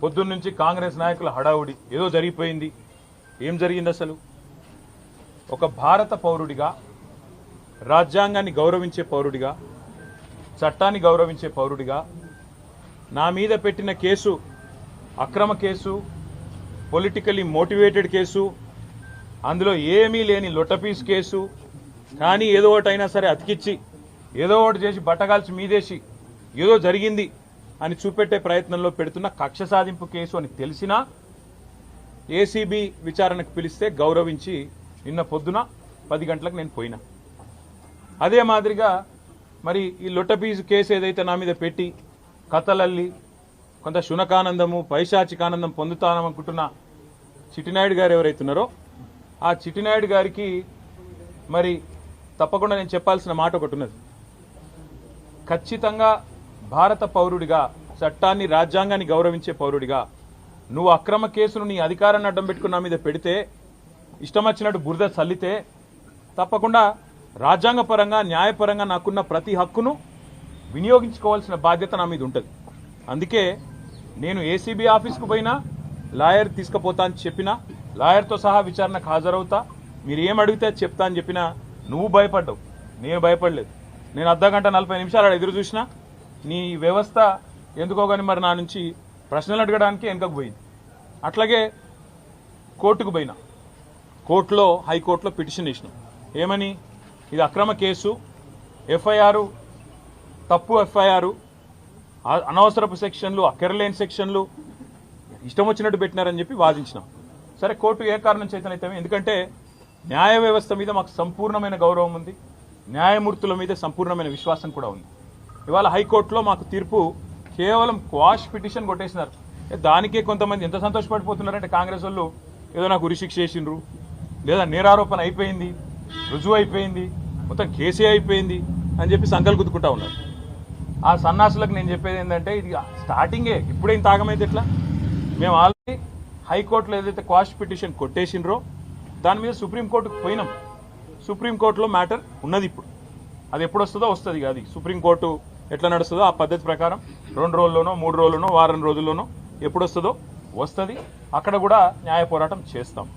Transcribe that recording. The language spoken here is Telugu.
పొద్దున్న నుంచి కాంగ్రెస్ నాయకుల హడావుడి ఏదో జరిగిపోయింది. ఏం జరిగింది అసలు? ఒక భారత పౌరుడిగా, రాజ్యాంగాన్ని గౌరవించే పౌరుడిగా, చట్టాన్ని గౌరవించే పౌరుడిగా నా మీద పెట్టిన కేసు అక్రమ కేసు, పొలిటికలీ మోటివేటెడ్ కేసు, అందులో ఏమీ లేని లొట్టపీస్ కేసు. కానీ ఏదో ఒకటైనా సరే అతికిచ్చి ఏదో ఒకటి చేసి బట్టగాల్చి మీదేసి ఏదో జరిగింది అని చూపెట్టే ప్రయత్నంలో పెడుతున్న కక్ష సాధింపు కేసు అని తెలిసినా ఏసీబీ విచారణకు పిలిస్తే గౌరవించి నిన్న పొద్దున 10 గంటలకు నేను పోయినా. అదే మాదిరిగా మరి ఈ లొట్టపీసు కేసు ఏదైతే నా మీద పెట్టి కథలల్లి కొంత శునకానందము, పైశాచికానందం పొందుతాననుకుంటున్న చిట్టినాయుడు గారు ఎవరైతున్నారో ఆ చిట్టినాయుడు గారికి మరి తప్పకుండా నేను చెప్పాల్సిన మాట ఒకటి ఉన్నది. ఖచ్చితంగా భారత పౌరుడిగా, చట్టాన్ని, రాజ్యాంగాన్ని గౌరవించే పౌరుడిగా నువ్వు అక్రమ కేసును నీ అధికారాన్ని అడ్డం పెట్టుకుని నా మీద పెడితే, ఇష్టం వచ్చినట్టు బురద చల్లితే తప్పకుండా రాజ్యాంగపరంగా, న్యాయపరంగా నాకున్న ప్రతి హక్కును వినియోగించుకోవాల్సిన బాధ్యత నా మీద ఉంటుంది. అందుకే నేను ఏసీబీ ఆఫీస్కు పోయినా లాయర్ తీసుకుపోతా అని చెప్పినా, లాయర్తో సహా విచారణకు హాజరవుతా, మీరు ఏం అడిగితే చెప్తా అని చెప్పినా నువ్వు భయపడ్డావు, నేను భయపడలేదు. నేను అర్ధగంట 40 నిమిషాలు ఎదురు చూసినా నీ వ్యవస్థ ఎందుకో కానీ మరి నా నుంచి ప్రశ్నలు అడగడానికి వెనకకు పోయింది. అట్లాగే కోర్టుకు పోయినా, కోర్టులో, హైకోర్టులో పిటిషన్ వేసినాం. ఏమని? ఇది అక్రమ కేసు, ఎఫ్ఐఆర్ తప్పు, ఎఫ్ఐఆర్ అనవసరపు సెక్షన్లు, అక్కరలేని సెక్షన్లు ఇష్టం వచ్చినట్టు పెట్టినారని చెప్పి వాదించినాం. సరే, కోర్టు ఏ కారణం చేతనైతే, ఎందుకంటే న్యాయ వ్యవస్థ మీద మాకు సంపూర్ణమైన గౌరవం ఉంది, న్యాయమూర్తుల మీద సంపూర్ణమైన విశ్వాసం కూడా ఉంది. ఇవాళ హైకోర్టులో మాకు తీర్పు కేవలం క్వాష్ పిటిషన్ కొట్టేసినారు. దానికే కొంతమంది ఎంత సంతోషపడిపోతున్నారంటే కాంగ్రెస్ వాళ్ళు ఏదో నాకు ఉరిశిక్ష చేసిండ్రు, లేదా నేరారోపణ అయిపోయింది, రుజువు అయిపోయింది, మొత్తం కేసే అయిపోయింది అని చెప్పి సంకలు గుద్దుకుంటా ఉన్నారు. ఆ సన్నాసులకు నేను చెప్పేది ఏంటంటే, ఇది స్టార్టింగే, ఇప్పుడేం తాగమైతే ఎట్లా? మేము ఆల్రెడీ హైకోర్టులో ఏదైతే క్వాష్ పిటిషన్ కొట్టేసినరో దాని మీద సుప్రీంకోర్టుకు పోయినాం. సుప్రీంకోర్టులో మ్యాటర్ ఉన్నది. ఇప్పుడు అది ఎప్పుడు వస్తుందో వస్తుంది. అది సుప్రీంకోర్టు ఎట్లా నడుస్తుందో ఆ పద్ధతి ప్రకారం 2 రోజుల్లోనో, 3 రోజుల్లోనో, వారం రోజుల్లోనో ఎప్పుడు వస్తుందో వస్తుంది. అక్కడ కూడా న్యాయ పోరాటం చేస్తాం.